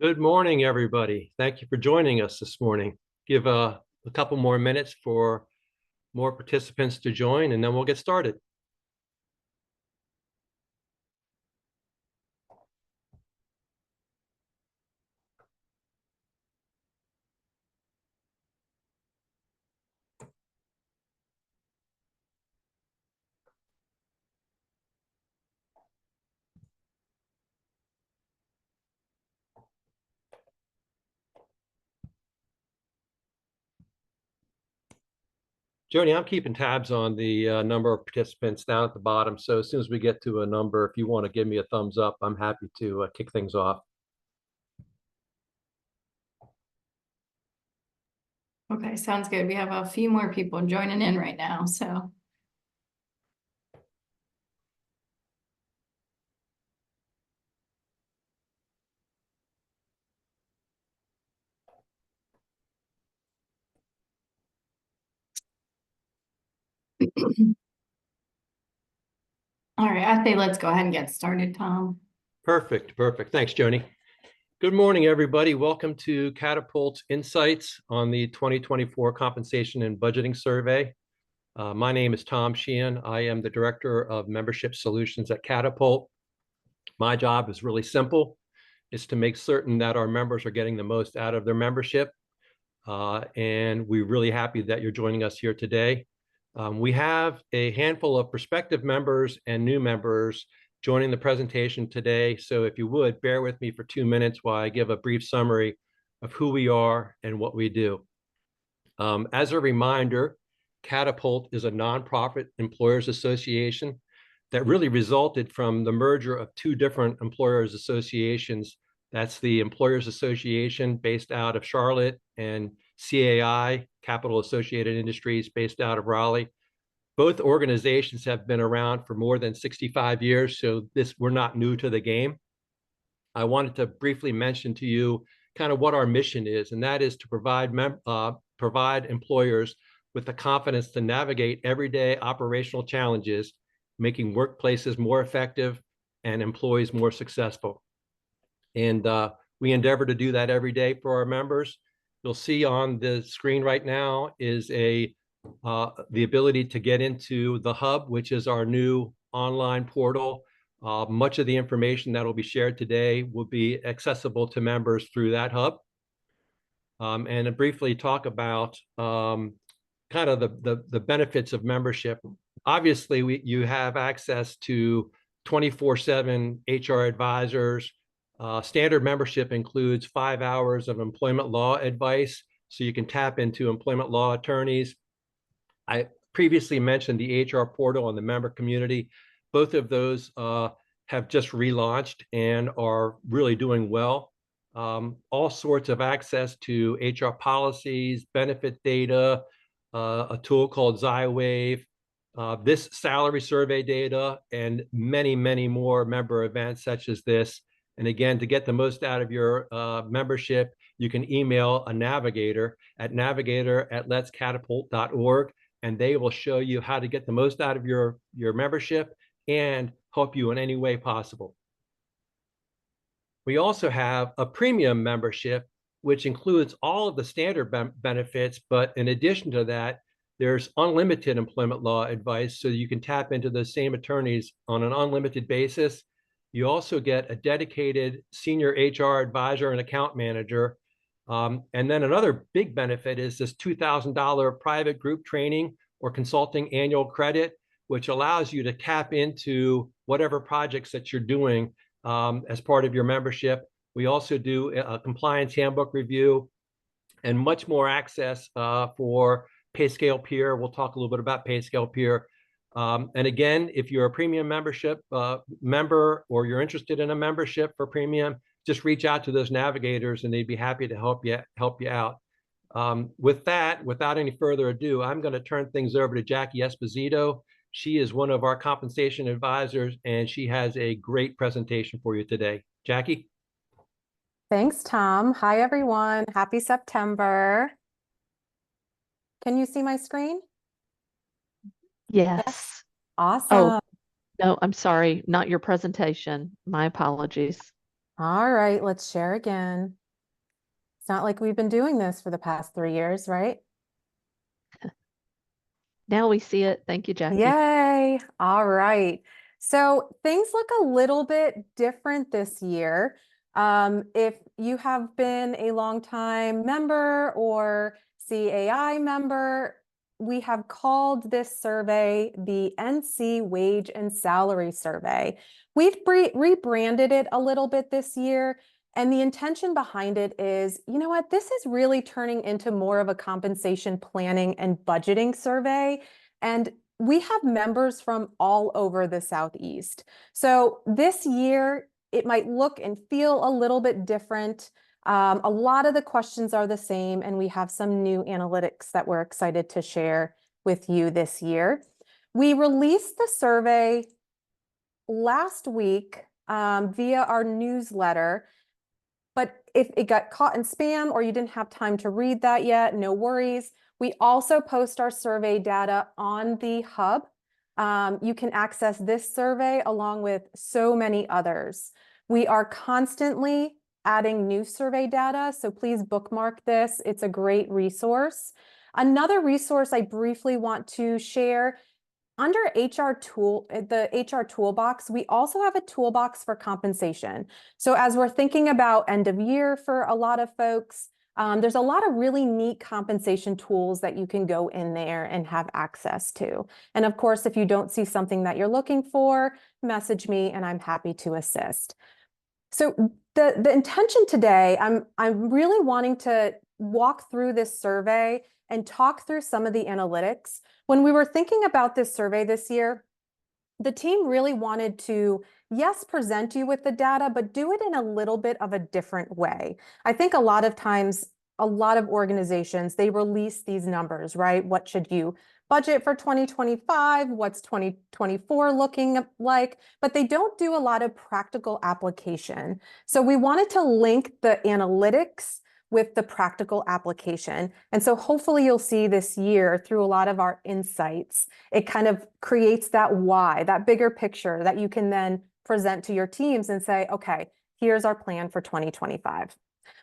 Good morning, everybody. Thank you for joining us this morning. Give a couple more minutes for more participants to join, and then we'll get started. Joni, I'm keeping tabs on the number of participants down at the bottom. So as soon as we get to a number, if you want to give me a thumbs up, I'm happy to kick things off. Okay, sounds good. We have a few more people joining in right now, so. All right, I say let's go ahead and get started, Tom. Perfect. Thanks, Joni. Good morning, everybody. Welcome to Catapult Insights on the 2024 Compensation and Budgeting Survey. My name is Tom Sheehan. I am the Director of Membership Solutions at Catapult. My job is really simple. It's to make certain that our members are getting the most out of their membership. And we're really happy that you're joining us here today. We have a handful of prospective members and new members joining the presentation today. So if you would, bear with me for 2 minutes while I give a brief summary of who we are and what we do. As a reminder, Catapult is a nonprofit employers association that really resulted from the merger of two different employers associations. That's the Employers Association based out of Charlotte and CAI, Capital Associated Industries, based out of Raleigh. Both organizations have been around for more than 65 years, so we're not new to the game. I wanted to briefly mention to you kind of what our mission is, and that is to provide employers with the confidence to navigate everyday operational challenges, making workplaces more effective and employees more successful. And we endeavor to do that every day for our members. You'll see on the screen right now is the ability to get into the hub, which is our new online portal. Much of the information that will be shared today will be accessible to members through that hub. And to briefly talk about kind of the benefits of membership. Obviously, you have access to 24/7 HR advisors. Standard membership includes 5 hours of employment law advice, so you can tap into employment law attorneys. I previously mentioned the HR portal and the member community. Both of those have just relaunched and are really doing well. All sorts of access to HR policies, benefit data, a tool called XyWave, this salary survey data, and many, many more member events such as this. And again, to get the most out of your membership, you can email a navigator at navigator@letscatapult.org, and they will show you how to get the most out of your membership and help you in any way possible. We also have a premium membership, which includes all of the standard benefits, but in addition to that, there's unlimited employment law advice, so you can tap into those same attorneys on an unlimited basis. You also get a dedicated senior HR advisor and account manager. And then another big benefit is this $2,000 private group training or consulting annual credit, which allows you to tap into whatever projects that you're doing as part of your membership. We also do a compliance handbook review and much more access for PayScale Peer. We'll talk a little bit about PayScale Peer. And again, if you're a premium membership member or you're interested in a membership for premium, just reach out to those navigators and they'd be happy to help you out. With that, without any further ado, I'm going to turn things over to Jackie Esposito. She is one of our compensation advisors, and she has a great presentation for you today. Jackie? Thanks, Tom. Hi, everyone. Happy September. Can you see my screen? Yes. Awesome. Oh, no, I'm sorry. Not your presentation. My apologies. All right, let's share again. It's not like we've been doing this for the past 3 years, right? Now we see it. Thank you, Jackie. Yay. All right. So things look a little bit different this year. If you have been a longtime member or CAI member, we have called this survey the NC Wage and Salary Survey. We've rebranded it a little bit this year. And the intention behind it is, you know what, this is really turning into more of a compensation planning and budgeting survey. And we have members from all over the Southeast. So this year, it might look and feel a little bit different. A lot of the questions are the same, and we have some new analytics that we're excited to share with you this year. We released the survey last week via our newsletter. But if it got caught in spam or you didn't have time to read that yet, no worries. We also post our survey data on the hub. You can access this survey along with so many others. We are constantly adding new survey data, so please bookmark this. It's a great resource. Another resource I briefly want to share, under the HR toolbox, we also have a toolbox for compensation. So as we're thinking about end of year for a lot of folks, there's a lot of really neat compensation tools that you can go in there and have access to. And of course, if you don't see something that you're looking for, message me and I'm happy to assist. So the intention today, I'm really wanting to walk through this survey and talk through some of the analytics. When we were thinking about this survey this year, the team really wanted to, yes, present you with the data, but do it in a little bit of a different way. I think a lot of times, a lot of organizations, they release these numbers, right? What should you budget for 2025? What's 2024 looking like? But they don't do a lot of practical application. So we wanted to link the analytics with the practical application. And so hopefully you'll see this year through a lot of our insights, it kind of creates that why, that bigger picture that you can then present to your teams and say, okay, here's our plan for 2025.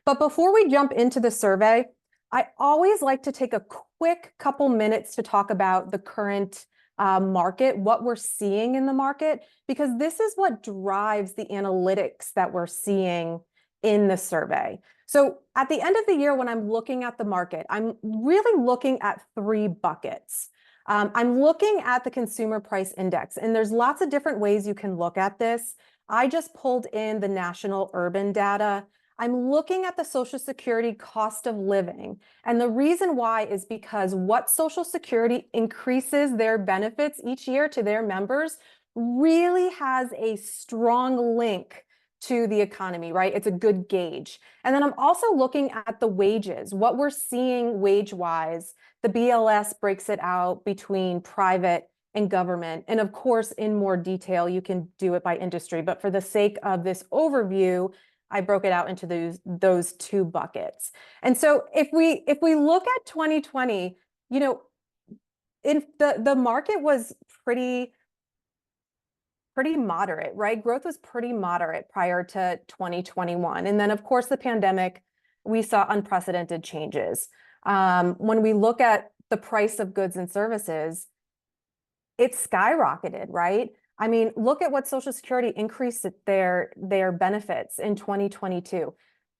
But before we jump into the survey, I always like to take a quick couple minutes to talk about the current market, what we're seeing in the market, because this is what drives the analytics that we're seeing in the survey. So at the end of the year, when I'm looking at the market, I'm really looking at 3 buckets. I'm looking at the consumer price index, and there's lots of different ways you can look at this. I just pulled in the national urban data. I'm looking at the Social Security cost of living. And the reason why is because what Social Security increases their benefits each year to their members really has a strong link to the economy, right? It's a good gauge. And then I'm also looking at the wages, what we're seeing wage-wise. The BLS breaks it out between private and government. And of course, in more detail, you can do it by industry. But for the sake of this overview, I broke it out into those 2 buckets. And so if we look at 2020, you know, the market was pretty moderate, right? Growth was pretty moderate prior to 2021. And then of course the pandemic, we saw unprecedented changes. When we look at the price of goods and services, it skyrocketed, right? I mean, look at what Social Security increased their benefits in 2022.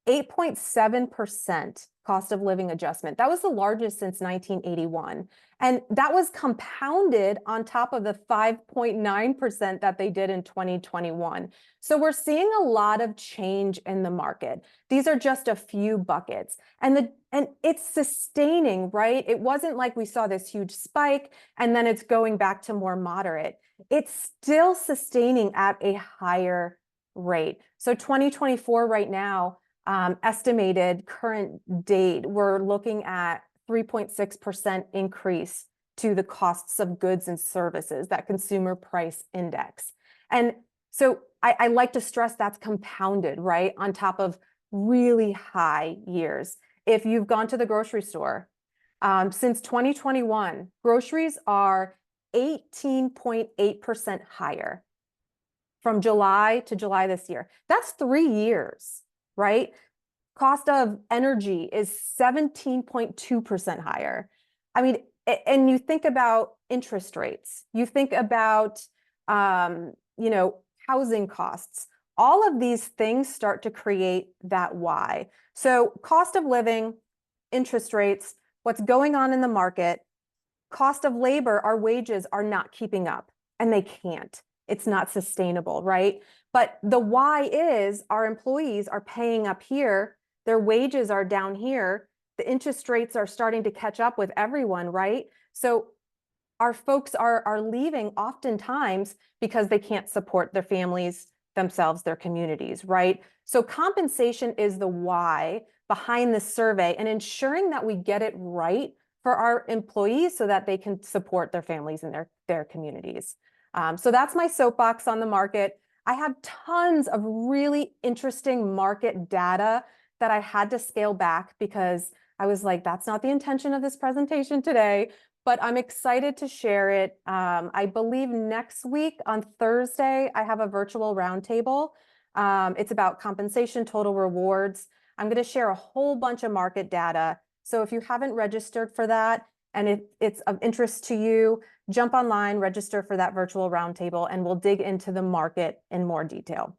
8.7% cost of living adjustment. That was the largest since 1981. And that was compounded on top of the 5.9% that they did in 2021. So we're seeing a lot of change in the market. These are just a few buckets. And it's sustaining, right? It wasn't like we saw this huge spike and then it's going back to more moderate. It's still sustaining at a higher rate. So 2024 right now, estimated current date, we're looking at 3.6% increase to the costs of goods and services, that consumer price index. And so I like to stress that's compounded, right, on top of really high years. If you've gone to the grocery store, since 2021, groceries are 18.8% higher. from July to July this year. That's 3 years, right? Cost of energy is 17.2% higher. I mean, and you think about interest rates, you think about, housing costs, all of these things start to create that why. So cost of living, interest rates, what's going on in the market, cost of labor, our wages are not keeping up, and they can't. It's not sustainable, right? But the why is our employees are paying up here, their wages are down here, the interest rates are starting to catch up with everyone, right? So our folks are leaving oftentimes because they can't support their families, themselves, their communities, right? So compensation is the why behind this survey, and ensuring that we get it right for our employees so that they can support their families and their communities. So that's my soapbox on the market. I have tons of really interesting market data that I had to scale back because I was like, that's not the intention of this presentation today, but I'm excited to share it. I believe next week on Thursday, I have a virtual roundtable. It's about compensation, total rewards. I'm going to share a whole bunch of market data. So if you haven't registered for that and it's of interest to you, jump online, register for that virtual roundtable, and we'll dig into the market in more detail.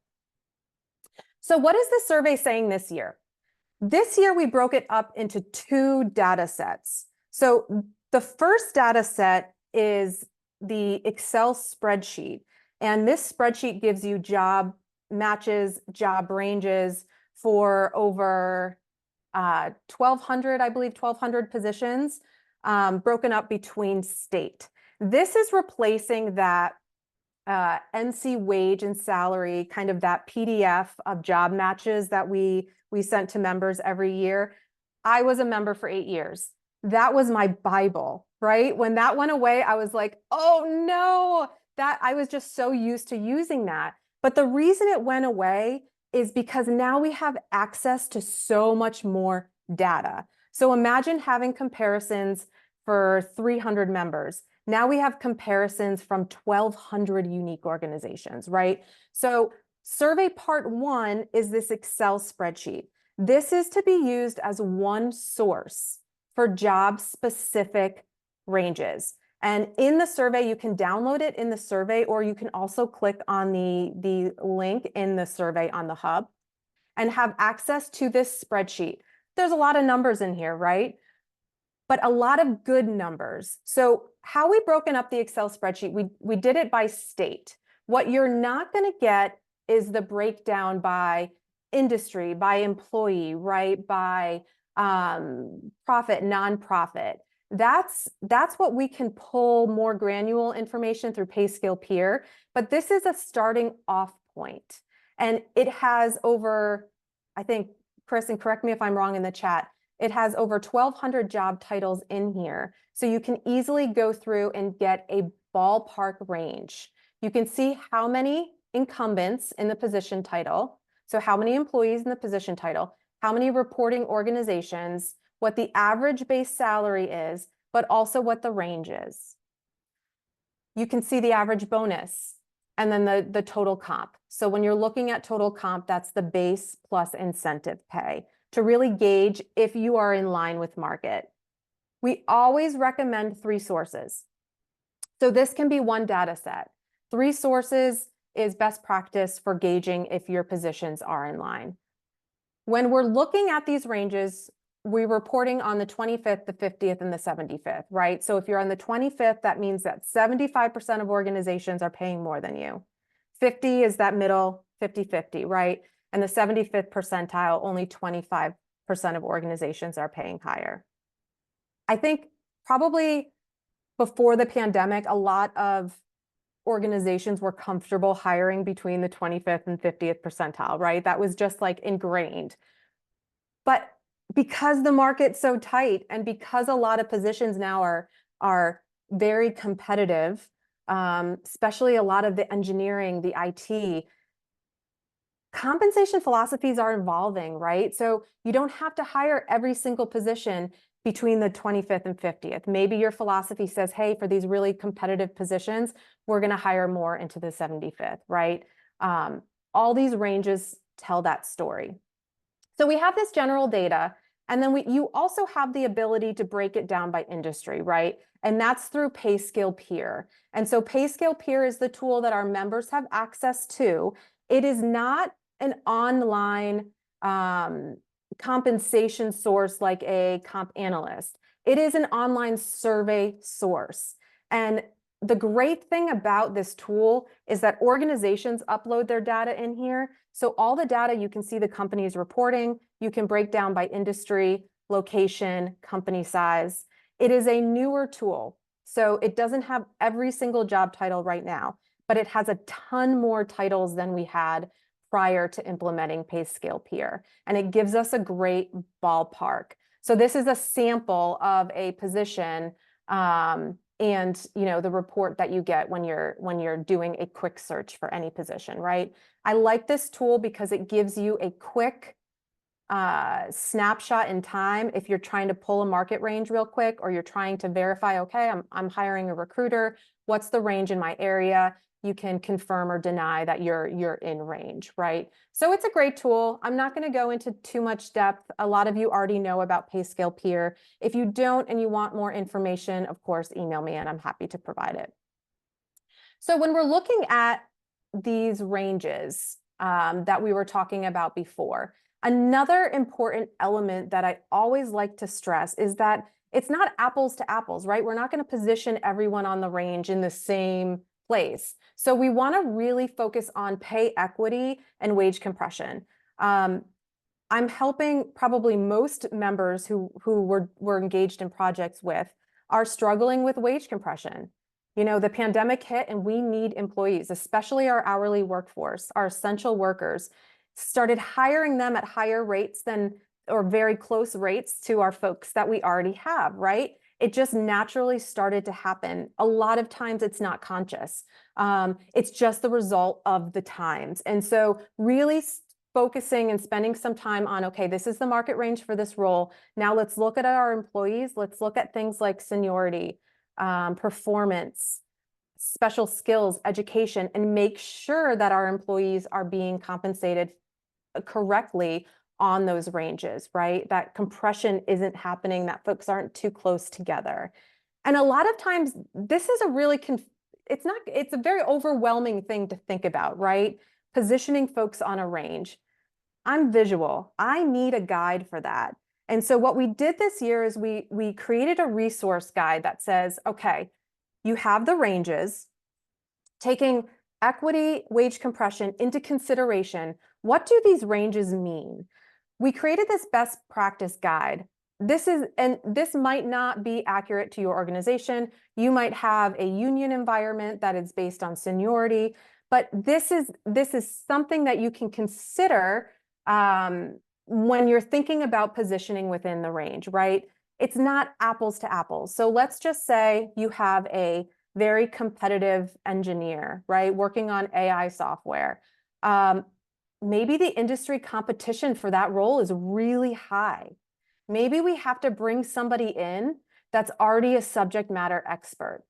So what is the survey saying this year? This year, we broke it up into 2 data sets. So the first data set is the Excel spreadsheet. And this spreadsheet gives you job matches, job ranges for over 1,200, I believe 1,200 positions, broken up between state. This is replacing that NC wage and salary, kind of that PDF of job matches that we sent to members every year. I was a member for 8 years. That was my Bible, right? When that went away, I was like, oh no, that I was just so used to using that. But the reason it went away is because now we have access to so much more data. So imagine having comparisons for 300 members. Now we have comparisons from 1,200 unique organizations, right? So survey part 1 is this Excel spreadsheet. This is to be used as one source for job-specific ranges. And in the survey, you can download it in the survey, or you can also click on the link in the survey on the hub and have access to this spreadsheet. There's a lot of numbers in here, right? But a lot of good numbers. So how we broken up the Excel spreadsheet, we did it by state. What you're not going to get is the breakdown by industry, by employee, right? By profit, nonprofit. That's what we can pull more granular information through PayScale Peer, but this is a starting off point. And it has over, I think, Chris, and correct me if I'm wrong in the chat, it has over 1,200 job titles in here. So you can easily go through and get a ballpark range. You can see how many incumbents in the position title, so how many employees in the position title, how many reporting organizations, what the average base salary is, but also what the range is. You can see the average bonus and then the total comp. So when you're looking at total comp, that's the base plus incentive pay to really gauge if you are in line with market. We always recommend 3 sources. So this can be one data set. 3 sources is best practice for gauging if your positions are in line. When we're looking at these ranges, we're reporting on the 25th, the 50th, and the 75th, right? So if you're on the 25th, that means that 75% of organizations are paying more than you. 50 is that middle 50-50, right? And the 75th percentile, only 25% of organizations are paying higher. I think probably before the pandemic, a lot of organizations were comfortable hiring between the 25th and 50th percentile, right? That was just like ingrained. But because the market's so tight and because a lot of positions now are very competitive, especially a lot of the engineering, the IT, compensation philosophies are evolving, right? So you don't have to hire every single position between the 25th and 50th. Maybe your philosophy says, hey, for these really competitive positions, we're going to hire more into the 75th, right? All these ranges tell that story. So we have this general data, and then you also have the ability to break it down by industry, right? And that's through Pay Scale Peer. And so Pay Scale Peer is the tool that our members have access to. It is not an online compensation source like a comp analyst. It is an online survey source. And the great thing about this tool is that organizations upload their data in here. So all the data, you can see the company's reporting, you can break down by industry, location, company size. It is a newer tool. So it doesn't have every single job title right now, but it has a ton more titles than we had prior to implementing Pay Scale Peer. And it gives us a great ballpark. So this is a sample of a position and the report that you get when you're doing a quick search for any position, right? I like this tool because it gives you a quick snapshot in time if you're trying to pull a market range real quick, or you're trying to verify, okay, I'm hiring a recruiter, what's the range in my area? You can confirm or deny that you're in range, right? So it's a great tool. I'm not going to go into too much depth. A lot of you already know about Pay Scale Peer. If you don't and you want more information, of course, email me and I'm happy to provide it. So when we're looking at these ranges that we were talking about before, another important element that I always like to stress is that it's not apples to apples, right? We're not going to position everyone on the range in the same place. So we want to really focus on pay equity and wage compression. I'm helping probably most members who were engaged in projects with are struggling with wage compression. The pandemic hit and we need employees, especially our hourly workforce, our essential workers, started hiring them at higher rates or very close rates to our folks that we already have, right? It just naturally started to happen. A lot of times it's not conscious. It's just the result of the times. And so really focusing and spending some time on, okay, this is the market range for this role. Now let's look at our employees. Let's look at things like seniority, performance, special skills, education, and make sure that our employees are being compensated correctly on those ranges, right? That compression isn't happening, that folks aren't too close together. And a lot of times this is it's a very overwhelming thing to think about, right? Positioning folks on a range. I'm visual. I need a guide for that. And so what we did this year is we created a resource guide that says, okay, you have the ranges, taking equity, wage compression into consideration. What do these ranges mean? We created this best practice guide. This might not be accurate to your organization. You might have a union environment that is based on seniority, but this is something that you can consider when you're thinking about positioning within the range, right? It's not apples to apples. So let's just say you have a very competitive engineer, right? Working on AI software. Maybe the industry competition for that role is really high. Maybe we have to bring somebody in that's already a subject matter expert.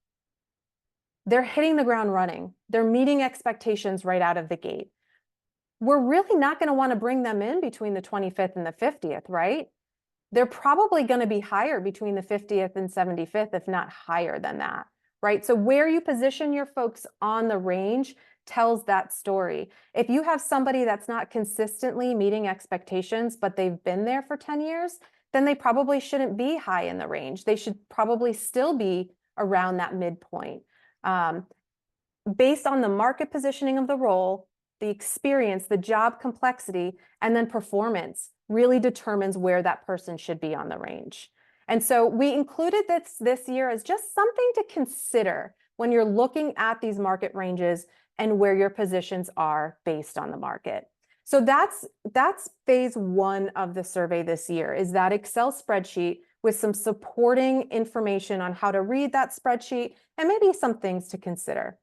They're hitting the ground running. They're meeting expectations right out of the gate. We're really not going to want to bring them in between the 25th and the 50th, right? They're probably going to be higher between the 50th and 75th, if not higher than that, right? So where you position your folks on the range tells that story. If you have somebody that's not consistently meeting expectations, but they've been there for 10 years, then they probably shouldn't be high in the range. They should probably still be around that midpoint. Based on the market positioning of the role, the experience, the job complexity, and then performance really determines where that person should be on the range. And so we included this year as just something to consider when you're looking at these market ranges and where your positions are based on the market. So that's phase one of the survey this year, is that Excel spreadsheet with some supporting information on how to read that spreadsheet and maybe some things to consider.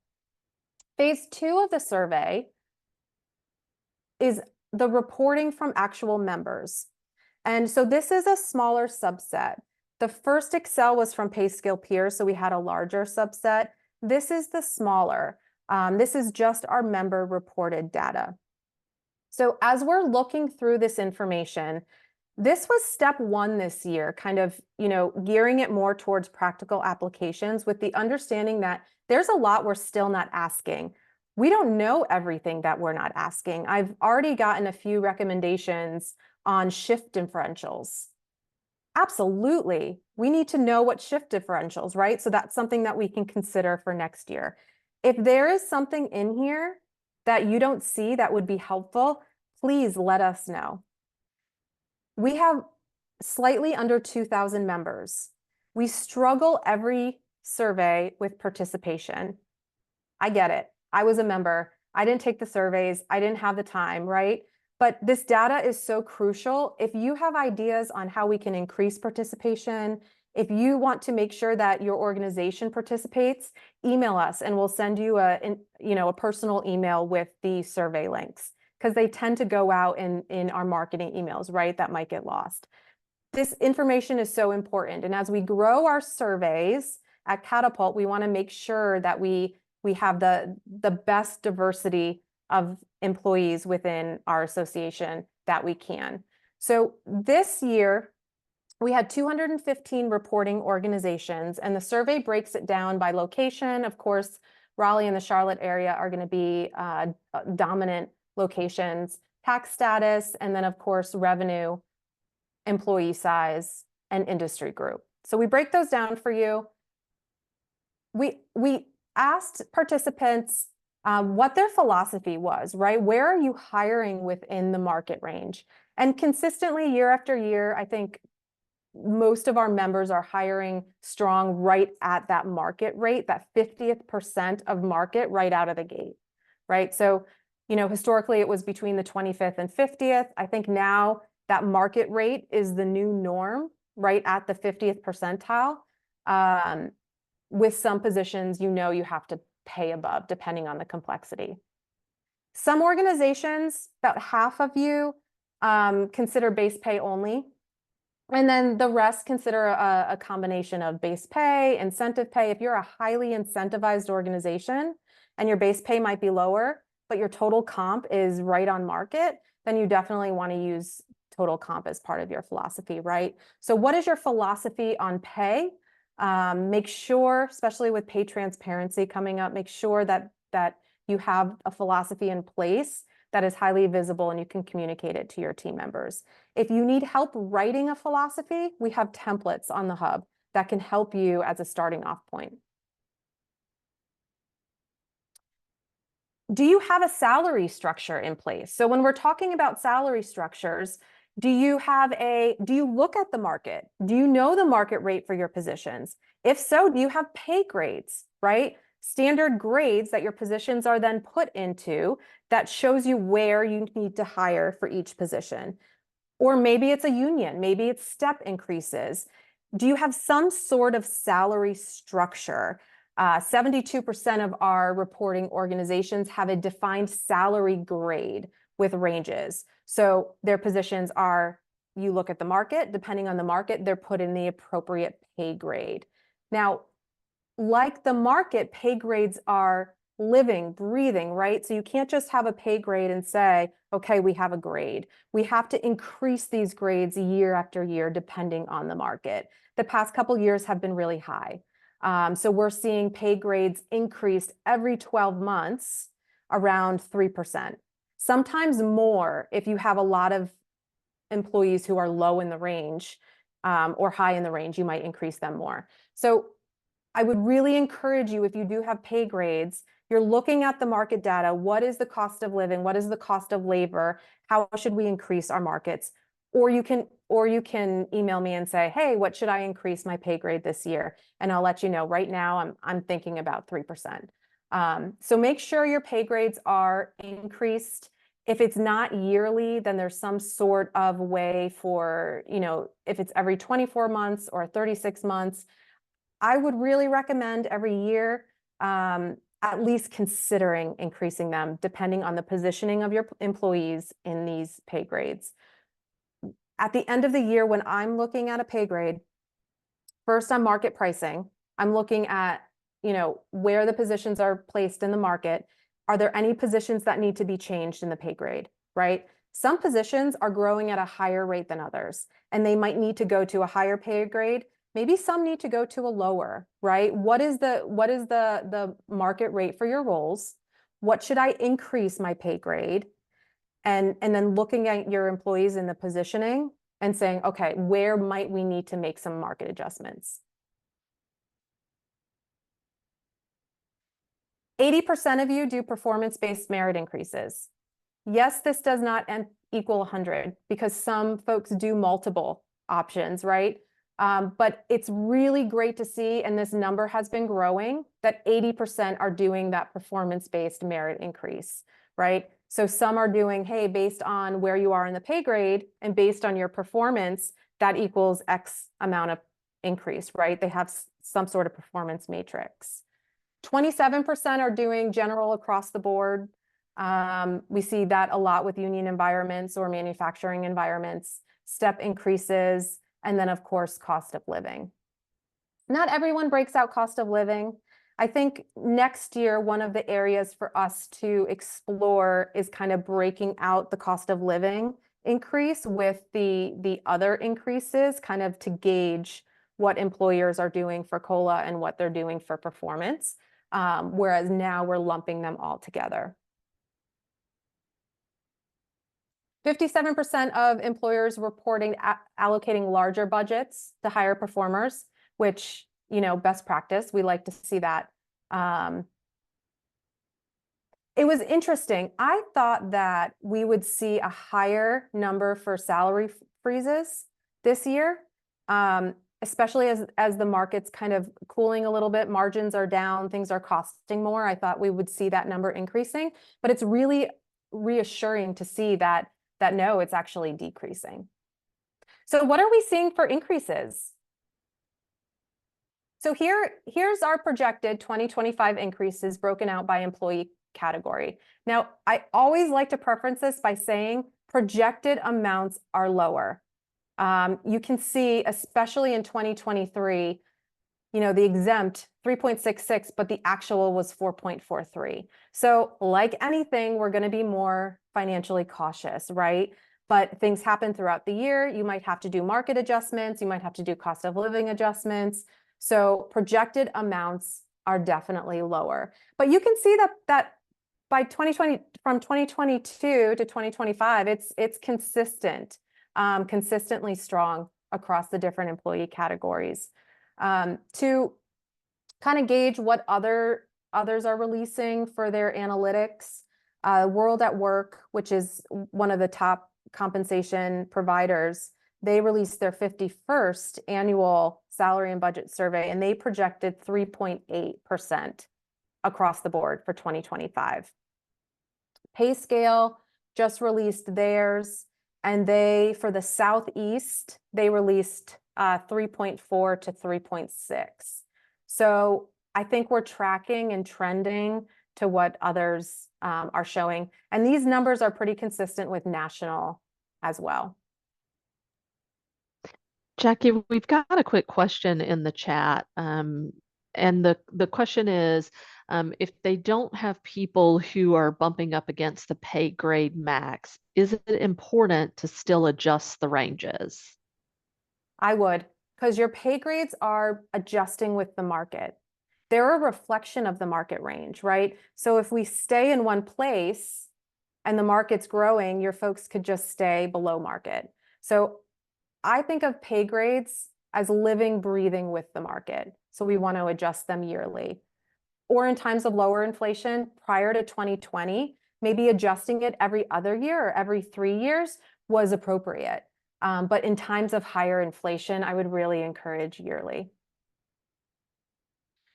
Phase two of the survey is the reporting from actual members. And so this is a smaller subset. The first Excel was from Pay Scale Peer, so we had a larger subset. This is the smaller. This is just our member reported data. So as we're looking through this information, this was step one this year, kind of, gearing it more towards practical applications with the understanding that there's a lot we're still not asking. We don't know everything that we're not asking. I've already gotten a few recommendations on shift differentials. Absolutely. We need to know what shift differentials, right? So that's something that we can consider for next year. If there is something in here that you don't see that would be helpful, please let us know. We have slightly under 2,000 members. We struggle every survey with participation. I get it. I was a member. I didn't take the surveys. I didn't have the time, right? But this data is so crucial. If you have ideas on how we can increase participation, if you want to make sure that your organization participates, email us and we'll send you a personal email with the survey links, because they tend to go out in our marketing emails, right? That might get lost. This information is so important. And as we grow our surveys at Catapult, we want to make sure that we have the best diversity of employees within our association that we can. So this year, we had 215 reporting organizations, and the survey breaks it down by location. Of course, Raleigh and the Charlotte area are going to be dominant locations, tax status, and then of course, revenue, employee size, and industry group. So we break those down for you. We asked participants what their philosophy was, right? Where are you hiring within the market range? And consistently year after year, I think most of our members are hiring strong right at that market rate, that 50th percent of market right out of the gate, right? So, historically it was between the 25th and 50th. I think now that market rate is the new norm, right at the 50th percentile. With some positions, you have to pay above depending on the complexity. Some organizations, about half of you, consider base pay only. And then the rest consider a combination of base pay, incentive pay. If you're a highly incentivized organization and your base pay might be lower, but your total comp is right on market, then you definitely want to use total comp as part of your philosophy, right? So what is your philosophy on pay? Make sure, especially with pay transparency coming up, make sure that you have a philosophy in place that is highly visible and you can communicate it to your team members. If you need help writing a philosophy, we have templates on the hub that can help you as a starting off point. Do you have a salary structure in place? So when we're talking about salary structures, do you look at the market? Do you know the market rate for your positions? If so, do you have pay grades, right? Standard grades that your positions are then put into that shows you where you need to hire for each position. Or maybe it's a union, maybe it's step increases. Do you have some sort of salary structure? 72% of our reporting organizations have a defined salary grade with ranges. So their positions are, you look at the market, depending on the market, they're put in the appropriate pay grade. Now, like the market, pay grades are living, breathing, right? So you can't just have a pay grade and say, okay, we have a grade. We have to increase these grades year after year, depending on the market. The past couple of years have been really high. So we're seeing pay grades increased every 12 months around 3%. Sometimes more if you have a lot of employees who are low in the range or high in the range, you might increase them more. So I would really encourage you, if you do have pay grades, you're looking at the market data. What is the cost of living? What is the cost of labor? How should we increase our markets? Or you can email me and say, hey, what should I increase my pay grade this year? And I'll let you know. Right now, I'm thinking about 3%. So make sure your pay grades are increased. If it's not yearly, then there's some sort of way for, if it's every 24 months or 36 months, I would really recommend every year, at least considering increasing them, depending on the positioning of your employees in these pay grades. At the end of the year, when I'm looking at a pay grade, first on market pricing, I'm looking at where the positions are placed in the market. Are there any positions that need to be changed in the pay grade, right? Some positions are growing at a higher rate than others, and they might need to go to a higher pay grade. Maybe some need to go to a lower, right? What is the market rate for your roles? What should I increase my pay grade? And then looking at your employees in the positioning and saying, okay, where might we need to make some market adjustments? 80% of you do performance-based merit increases. Yes, this does not equal 100 because some folks do multiple options, right? But it's really great to see, and this number has been growing, that 80% are doing that performance-based merit increase, right? So some are doing, hey, based on where you are in the pay grade and based on your performance, that equals X amount of increase, right? They have some sort of performance matrix. 27% are doing general across the board. We see that a lot with union environments or manufacturing environments, step increases, and then of course, cost of living. Not everyone breaks out cost of living. I think next year, one of the areas for us to explore is kind of breaking out the cost of living increase with the other increases, kind of to gauge what employers are doing for COLA and what they're doing for performance. Whereas now we're lumping them all together. 57% of employers reporting allocating larger budgets to higher performers, which, best practice, we like to see that. It was interesting. I thought that we would see a higher number for salary freezes this year, especially as the market's kind of cooling a little bit, margins are down, things are costing more. I thought we would see that number increasing, but it's really reassuring to see that no, it's actually decreasing. So what are we seeing for increases? So here's our projected 2025 increases broken out by employee category. Now, I always like to preference this by saying projected amounts are lower. You can see, especially in 2023, the exempt 3.66, but the actual was 4.43. So like anything, we're going to be more financially cautious, right? But things happen throughout the year. You might have to do market adjustments. You might have to do cost of living adjustments. So projected amounts are definitely lower. But you can see that by 2020, from 2022 to 2025, it's consistent, consistently strong across the different employee categories. To kind of gauge what others are releasing for their analytics, World at Work, which is one of the top compensation providers, they released their 51st annual salary and budget survey, and they projected 3.8% across the board for 2025. Pay Scale just released theirs, and for the Southeast, they released 3.4 to 3.6. So I think we're tracking and trending to what others are showing. And these numbers are pretty consistent with national as well. Jackie, we've got a quick question in the chat. And the question is, if they don't have people who are bumping up against the pay grade max, is it important to still adjust the ranges? I would, because your pay grades are adjusting with the market. They're a reflection of the market range, right? So if we stay in one place and the market's growing, your folks could just stay below market. So I think of pay grades as living, breathing with the market. So we want to adjust them yearly. Or in times of lower inflation prior to 2020, maybe adjusting it every other year or every 3 years was appropriate. But in times of higher inflation, I would really encourage yearly.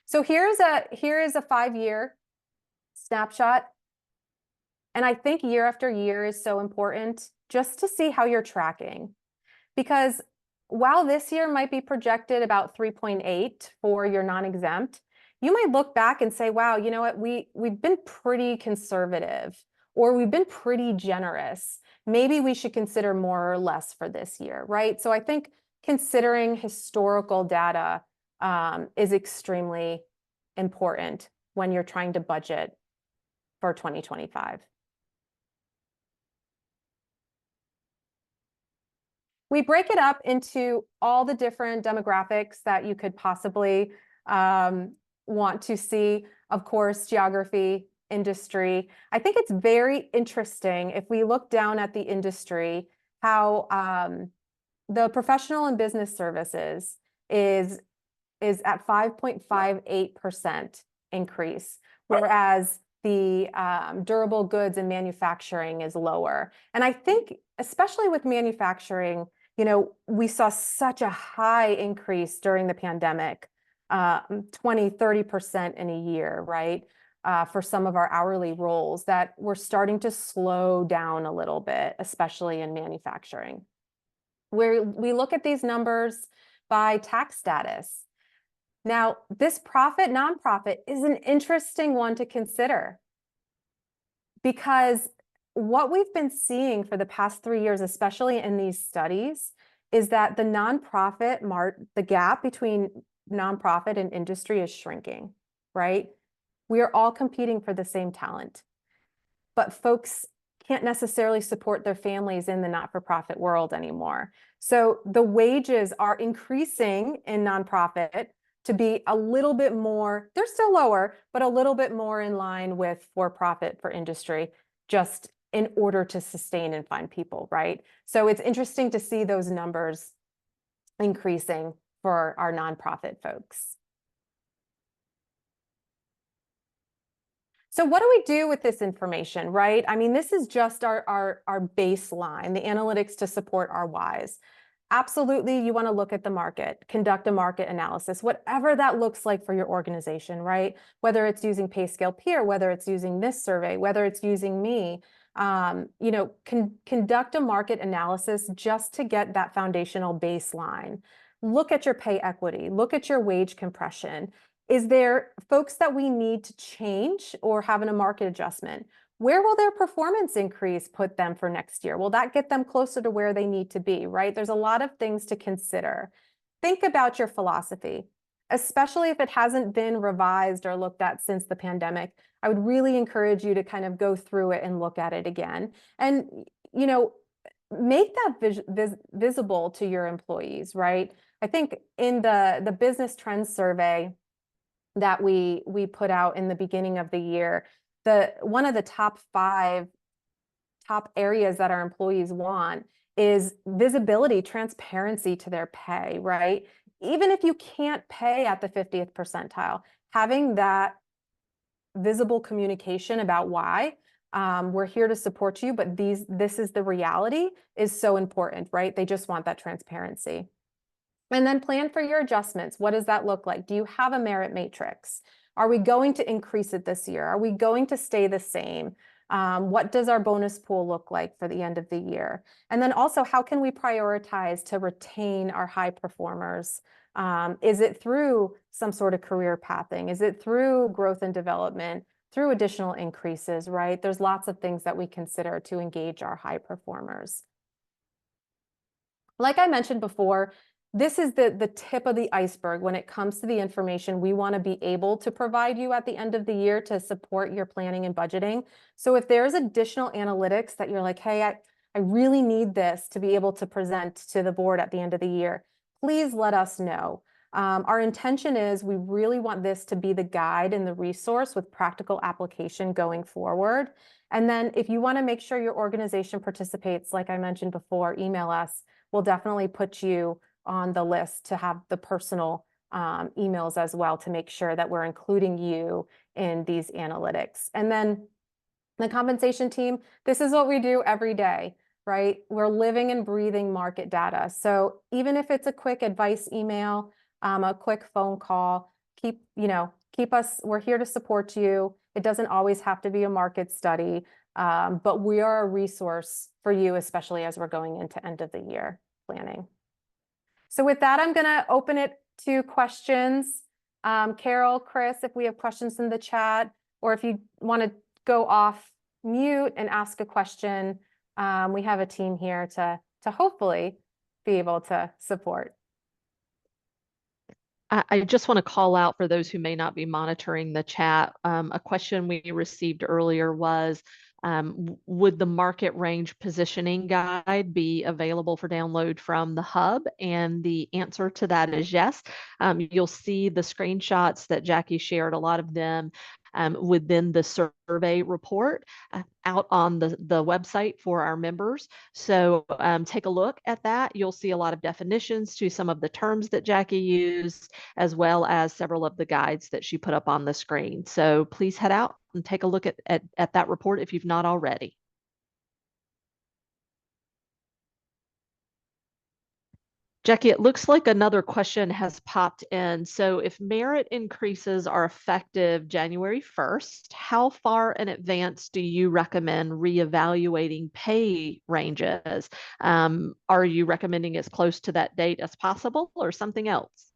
So here is a 5-year snapshot. And I think year after year is so important just to see how you're tracking. Because while this year might be projected about 3.8 for your non-exempt, you might look back and say, wow, you know what, we've been pretty conservative, or we've been pretty generous. Maybe we should consider more or less for this year, right? So I think considering historical data is extremely important when you're trying to budget for 2025. We break it up into all the different demographics that you could possibly want to see. Of course, geography, industry. I think it's very interesting if we look down at the industry, how the professional and business services is at 5.58% increase, whereas the durable goods and manufacturing is lower. And I think, especially with manufacturing, you know, we saw such a high increase during the pandemic, 20–30% in a year, right? For some of our hourly roles that we're starting to slow down a little bit, especially in manufacturing. Where we look at these numbers by tax status. Now, this profit nonprofit is an interesting one to consider, because what we've been seeing for the past 3 years, especially in these studies, is that the nonprofit the gap between nonprofit and industry is shrinking, right? We are all competing for the same talent, but folks can't necessarily support their families in the not-for-profit world anymore. So the wages are increasing in nonprofit to be a little bit more, they're still lower, but a little bit more in line with for-profit for industry, just in order to sustain and find people, right? So it's interesting to see those numbers increasing for our nonprofit folks. So what do we do with this information, right? I mean, this is just our baseline, the analytics to support our whys. Absolutely, you want to look at the market, conduct a market analysis, whatever that looks like for your organization, right? Whether it's using PayScale Peer, whether it's using this survey, whether it's using me, you know, conduct a market analysis just to get that foundational baseline. Look at your pay equity, look at your wage compression. Is there folks that we need to change or have in a market adjustment? Where will their performance increase put them for next year? Will that get them closer to where they need to be, right? There's a lot of things to consider. Think about your philosophy, especially if it hasn't been revised or looked at since the pandemic. I would really encourage you to kind of go through it and look at it again. And, you know, make that visible to your employees, right? I think in the business trends survey that we put out in the beginning of the year, one of the top 5 areas that our employees want is visibility, transparency to their pay, right? Even if you can't pay at the 50th percentile, having that visible communication about why we're here to support you, but this is the reality is so important, right? They just want that transparency. And then plan for your adjustments. What does that look like? Do you have a merit matrix? Are we going to increase it this year? Are we going to stay the same? What does our bonus pool look like for the end of the year? And then also, how can we prioritize to retain our high performers? Is it through some sort of career pathing? Is it through growth and development, through additional increases, right? There's lots of things that we consider to engage our high performers. Like I mentioned before, this is the tip of the iceberg when it comes to the information we want to be able to provide you at the end of the year to support your planning and budgeting. So if there's additional analytics that you're like, hey, I really need this to be able to present to the board at the end of the year, please let us know. Our intention is we really want this to be the guide and the resource with practical application going forward. And then if you want to make sure your organization participates, like I mentioned before, email us. We'll definitely put you on the list to have the personal emails as well to make sure that we're including you in these analytics. And then the compensation team, this is what we do every day, right? We're living and breathing market data. So even if it's a quick advice email, a quick phone call, keep us, we're here to support you. It doesn't always have to be a market study, but we are a resource for you, especially as we're going into end of the year planning. So with that, I'm going to open it to questions. Carol, Chris, if we have questions in the chat, or if you want to go off mute and ask a question, we have a team here to hopefully be able to support. I just want to call out for those who may not be monitoring the chat. A question we received earlier was, would the market range positioning guide be available for download from the hub? And the answer to that is yes. You'll see the screenshots that Jackie shared, a lot of them within the survey report out on the website for our members. So take a look at that. You'll see a lot of definitions to some of the terms that Jackie used, as well as several of the guides that she put up on the screen. So please head out and take a look at that report if you've not already. Jackie, it looks like another question has popped in. So if merit increases are effective January 1st, how far in advance do you recommend reevaluating pay ranges? Are you recommending as close to that date as possible or something else?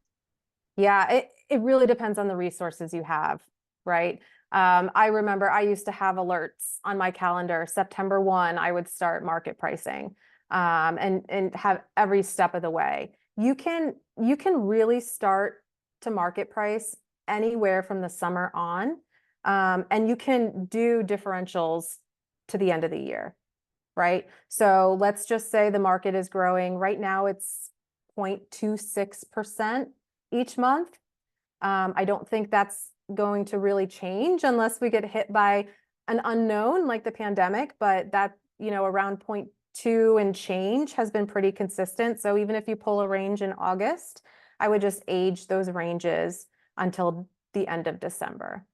Yeah, it really depends on the resources you have, right? I remember I used to have alerts on my calendar. September 1, I would start market pricing and have every step of the way. You can really start to market price anywhere from the summer on, and you can do differentials to the end of the year, right? So let's just say the market is growing. Right now it's 0.26% each month. I don't think that's going to really change unless we get hit by an unknown like the pandemic, but that, around 0.2 and change has been pretty consistent. So even if you pull a range in August, I would just age those ranges until the end of December.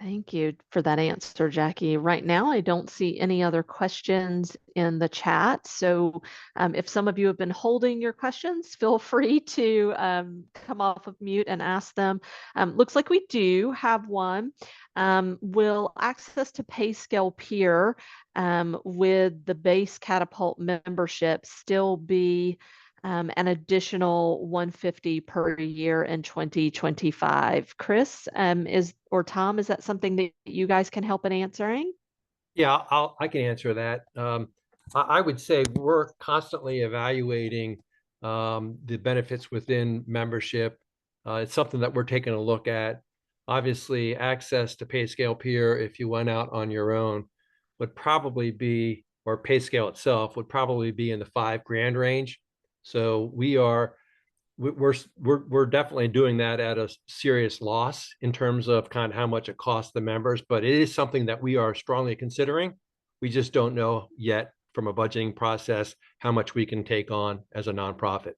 Thank you for that answer, Jackie. Right now, I don't see any other questions in the chat. So if some of you have been holding your questions, feel free to come off of mute and ask them. Looks like we do have one. Will access to pay scale peer with the base Catapult membership still be an additional $150 per year in 2025? Chris, or Tom, is that something that you guys can help in answering? Yeah, I can answer that. I would say we're constantly evaluating the benefits within membership. It's something that we're taking a look at. Obviously, access to pay scale peer, if you went out on your own, would probably be, or pay scale itself would probably be in the $5,000 range. So we're definitely doing that at a serious loss in terms of kind of how much it costs the members, but it is something that we are strongly considering. We just don't know yet from a budgeting process how much we can take on as a nonprofit.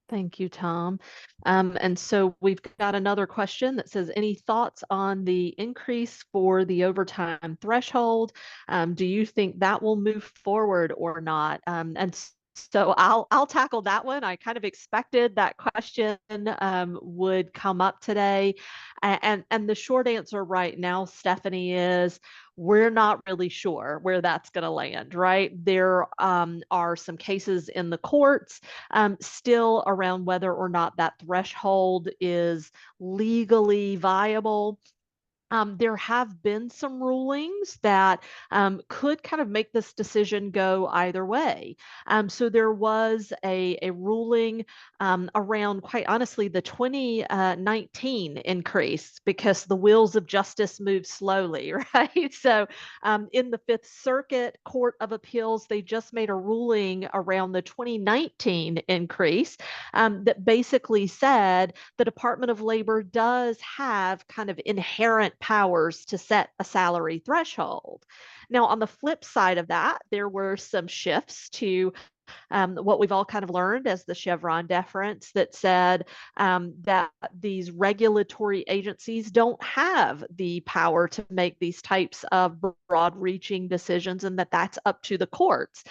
Thank you, Tom. And so we've got another question that says, any thoughts on the increase for the overtime threshold? Do you think that will move forward or not? And so I'll tackle that one. I kind of expected that question would come up today. And the short answer right now, Stephanie, is we're not really sure where that's going to land, right? There are some cases in the courts still around whether or not that threshold is legally viable. There have been some rulings that could kind of make this decision go either way. So there was a ruling around, quite honestly, the 2019 increase, because the wheels of justice move slowly, right? So in the Fifth Circuit Court of Appeals, they just made a ruling around the 2019 increase that basically said the Department of Labor does have kind of inherent powers to set a salary threshold. Now, on the flip side of that, there were some shifts to what we've all kind of learned as the Chevron deference that said that these regulatory agencies don't have the power to make these types of broad-reaching decisions, and that that's up to the courts.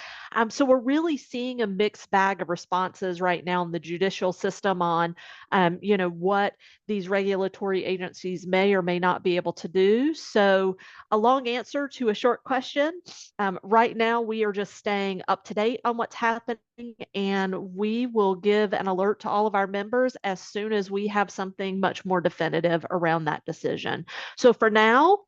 So we're really seeing a mixed bag of responses right now in the judicial system on, what these regulatory agencies may or may not be able to do. So a long answer to a short question. Right now, we are just staying up to date on what's happening, and we will give an alert to all of our members as soon as we have something much more definitive around that decision. So for now,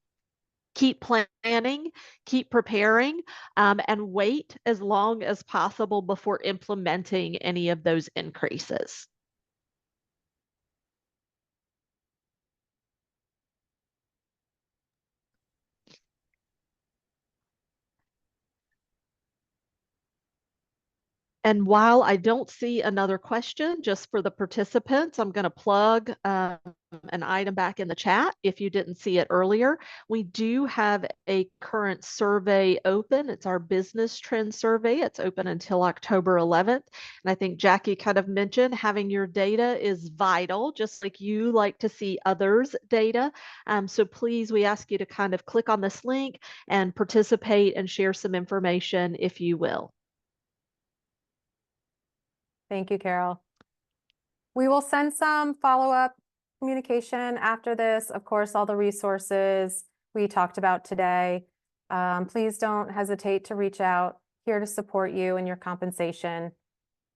keep planning, keep preparing, and wait as long as possible before implementing any of those increases. And while I don't see another question, just for the participants, I'm going to plug an item back in the chat if you didn't see it earlier. We do have a current survey open. It's our business trend survey. It's open until October 11th. And I think Jackie kind of mentioned having your data is vital, just like you like to see others' data. So please, we ask you to kind of click on this link and participate and share some information if you will. Thank you, Carol. We will send some follow-up communication after this. Of course, all the resources we talked about today. Please don't hesitate to reach out, here to support you in your compensation.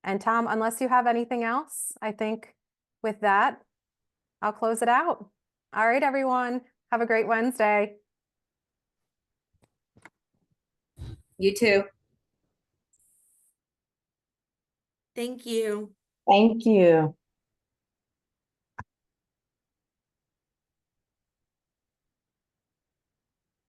And Tom, unless you have anything else, I think with that, I'll close it out. All right, everyone. Have a great Wednesday. You too. Thank you. Thank you.